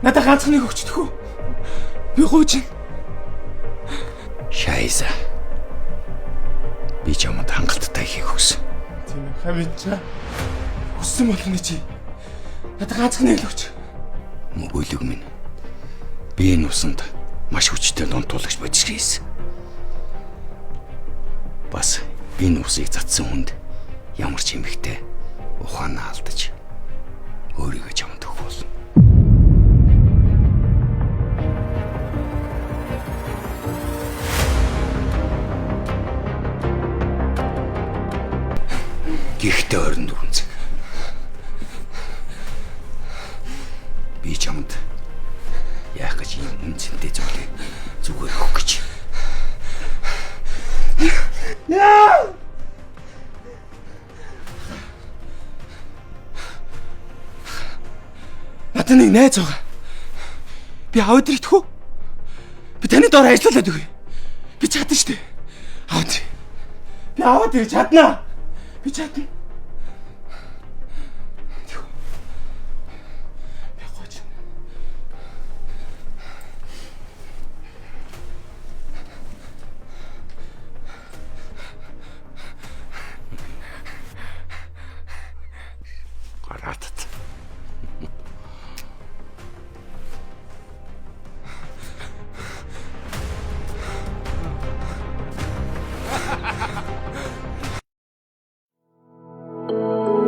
Надад ганцхан нэг өгч төхөө. Би гуйж. Шайса. Би чамд хангалттай хийх хүсэн. Тийм ээ, хавьчаа. Хүссэн болгоны чи. Надад ганцхан нэг л өгч. Мөгөөлөг минь. Би энэ усанд маш хүчтэй донтуулагч бодис хийсэн. Бас энэ усыг цацсан хүнд ямар ч эмэгтэй ухаанаа алдаж өөрийгөө чамд өгөх болно. Гэхдээ 24 цаг. Би чамд яах гэж юм үнцэнтэй зүйлээ зүгээр өгөх гэж. Надад нэг найз байгаа. Би аудит итгэв. Би таны доор ажиллаад өгье. Би чадна штэ. Аудит. Би аудит чадна. Би чадна. Би гооч. Гараатат.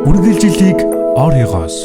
Үргэлжилтийг оройгоос